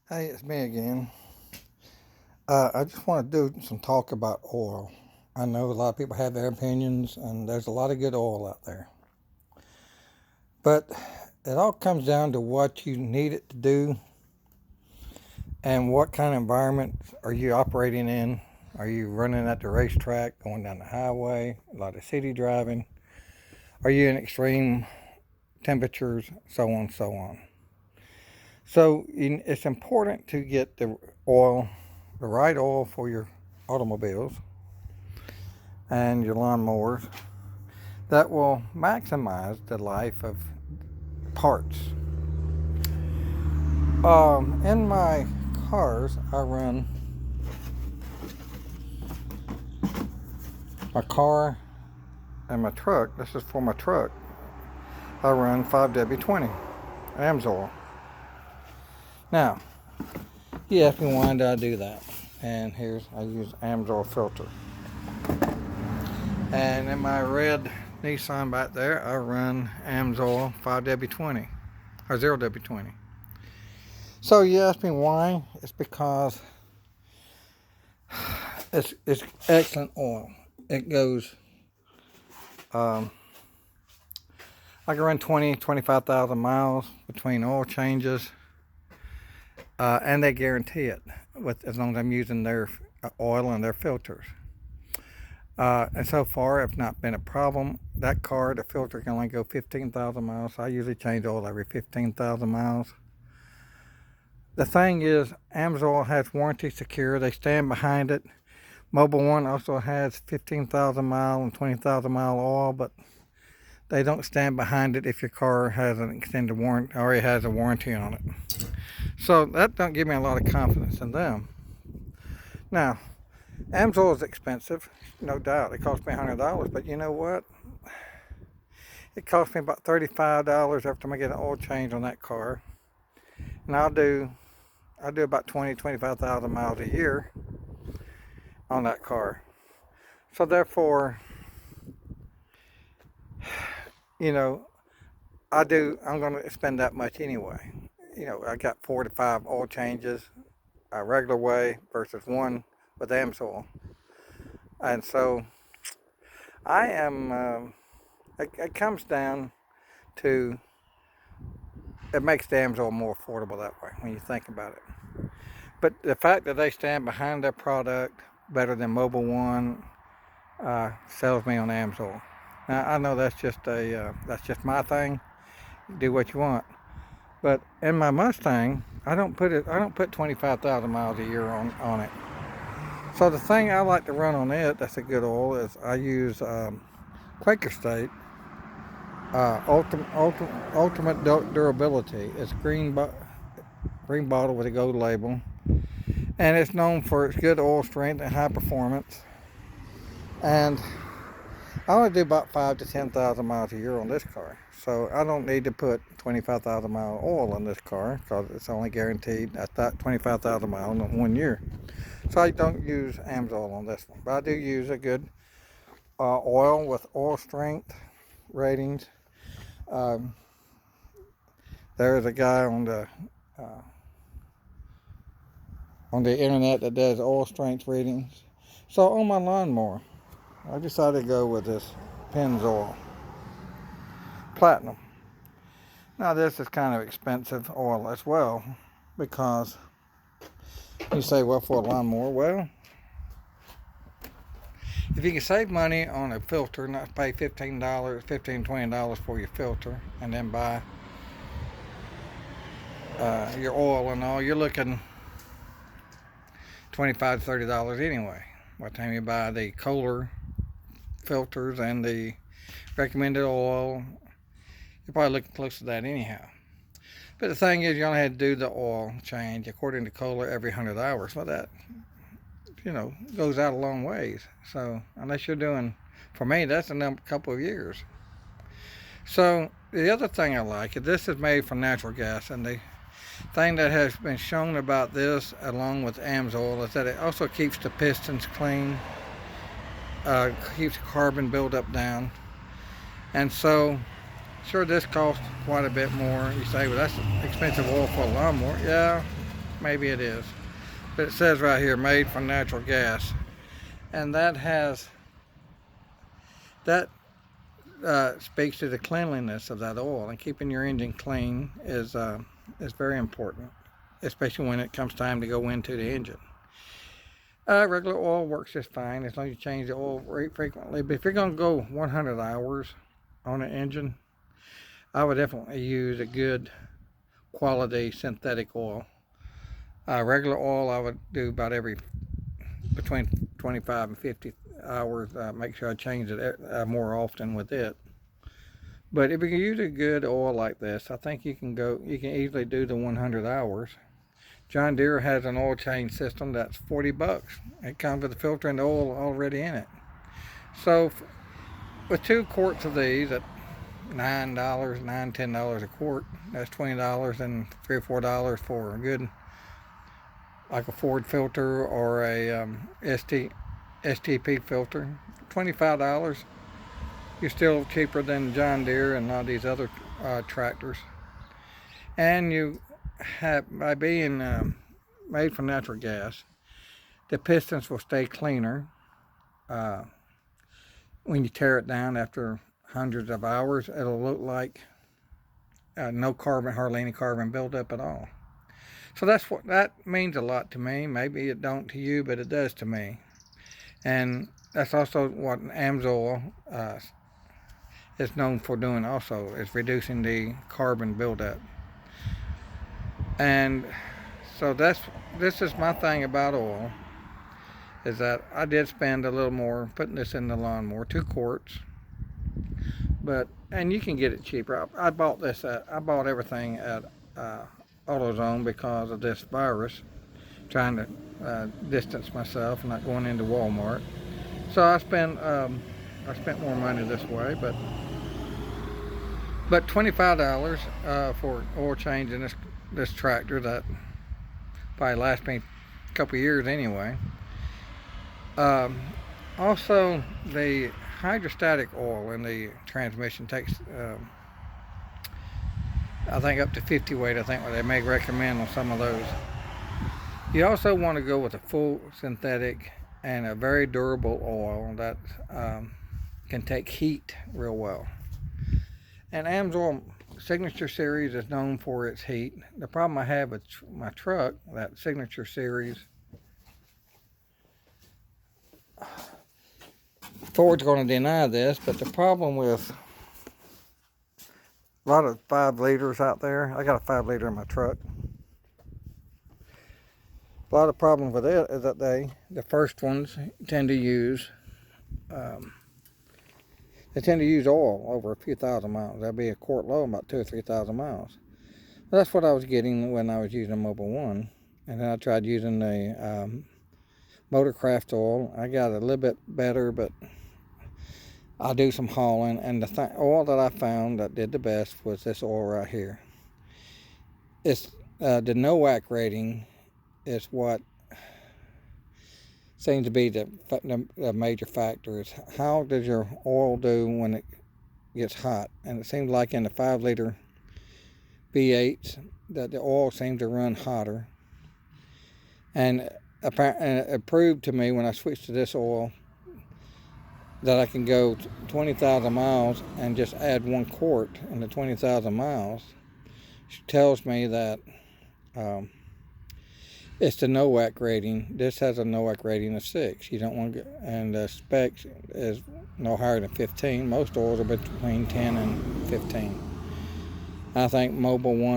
Hey, it's me again. I just want to do some talk about oil. I know a lot of people have their opinions, and there's a lot of good oil out there. But it all comes down to what you need it to do and what kind of environment are you operating in. Are you running at the racetrack, going down the highway, a lot of city driving? Are you in extreme temperatures, so on and so on? So it's important to get the right oil for your automobiles and your lawnmowers that will maximize the life of parts. In my cars, I run my car and my truck. This is for my truck. I run 5W20 AMSOIL. Now, you ask me why do I do that? And I use AMSOIL filter. And in my red Nissan back there, I run AMSOIL 5W20 or 0W20. So you ask me why? It's because it's excellent oil. It goes, I can run 25,000 miles between oil changes, and they guarantee it as long as I'm using their oil and their filters. And so far, it's not been a problem. That car, the filter can only go 15,000 miles. So I usually change oil every 15,000 miles. The thing is, AMSOIL has warranty secure. They stand behind it. Mobil One also has 15,000 mile and 20,000 mile oil, but they don't stand behind it if your car has an extended warranty, already has a warranty on it. So that don't give me a lot of confidence in them. Now, AMSOIL is expensive, no doubt. It cost me $100, but you know what? It cost me about $35 every time I get an oil change on that car. And I do about 25,000 miles a year on that car. So therefore, I'm going to spend that much anyway. I got 4 to 5 oil changes a regular way versus one with AMSOIL. And so I am, it comes down to, it makes the AMSOIL more affordable that way when you think about it. But the fact that they stand behind their product better than Mobil One sells me on AMSOIL. Now I know that's just my thing. You do what you want. But in my Mustang, I don't put 25,000 miles a year on it. So the thing I like to run on it that's a good oil is I use quakerstate ultimate durability. It's green bottle with a gold label, and it's known for its good oil strength and high performance. And I only do about 5 to 10,000 miles a year on this car, so I don't need to put 25,000 mile oil in this car because it's only guaranteed at that 25,000 miles in 1 year. So I don't use AMSOIL on this one, but I do use a good oil with oil strength ratings. There is a guy on the internet that does oil strength readings. So on my lawnmower, I decided to go with this pennzoil platinum. Now this is kind of expensive oil as well, because you say, well, for a lawnmower, well, if you can save money on a filter, not pay $20 for your filter, and then buy your oil and all, you're looking $25 to $30 anyway. By the time you buy the Kohler filters and the recommended oil, you're probably looking close to that anyhow. But the thing is, you only had to do the oil change according to Kohler every 100 hours. Well, that goes out a long ways. So unless you're doing, for me, that's a couple of years. So the other thing I like is this is made from natural gas, and the thing that has been shown about this, along with AMSOIL, is that it also keeps the pistons clean, keeps carbon buildup down. And so, sure, this costs quite a bit more. You say, well, that's expensive oil for a lawnmower. Yeah, maybe it is. But it says right here, made from natural gas. And that speaks to the cleanliness of that oil, and keeping your engine clean is very important, especially when it comes time to go into the engine. Regular oil works just fine as long as you change the oil very frequently. But if you're going to go 100 hours on an engine, I would definitely use a good quality synthetic oil. Regular oil I would do about between 25 and 50 hours. Make sure I change it more often with it. But if you use a good oil like this, I think you can easily do the 100 hours. John Deere has an oil change system that's $40. It comes with the filter and the oil already in it. So with 2 quarts of these at $10 a quart, that's $20, and $3 or $4 for a good, like a Ford filter or a STP filter. $25. You're still cheaper than John Deere and a lot of these other tractors. And you have, by being made from natural gas, the pistons will stay cleaner. When you tear it down after hundreds of hours, it'll look like no carbon, hardly any carbon buildup at all. So that means a lot to me. Maybe it don't to you, but it does to me. And that's also what AMSOIL is known for doing also, is reducing the carbon buildup. And so this is my thing about oil, is that I did spend a little more putting this in the lawnmower, 2 quarts. And you can get it cheaper. I bought everything at AutoZone because of this virus, trying to distance myself and not going into Walmart. So I spent more money this way, but $25 for oil change in this tractor that probably lasts me a couple years anyway. Also, the hydrostatic oil in the transmission takes I think up to 50 weight. I think what they may recommend on some of those. You also want to go with a full synthetic and a very durable oil that can take heat real well. And AMSOIL Signature Series is known for its heat. The problem I have with my truck, that Signature Series, Ford's going to deny this, but the problem with a lot of 5 liters out there, I got a 5 liter in my truck. A lot of problems with it is that the first ones tend to use oil over a few thousand miles. That'd be a quart low, about 2,000 or 3,000 miles. Well, that's what I was getting when I was using a Mobil 1. And then I tried using the Motorcraft oil. I got a little bit better, but I'll do some hauling. And the oil that I found that did the best was this oil right here. It's the NOAC rating is what seems to be the major factor. Is how does your oil do when it gets hot? And it seems like in the 5 liter V8s that the oil seems to run hotter. And it proved to me when I switched to this oil that I can go 20,000 miles and just add 1 quart in the 20,000 miles. She tells me that it's the NOAC rating. This has a NOAC rating of 6. You don't want to get, and the specs is no higher than 15. Most oils are between 10 and 15. I think Mobil 1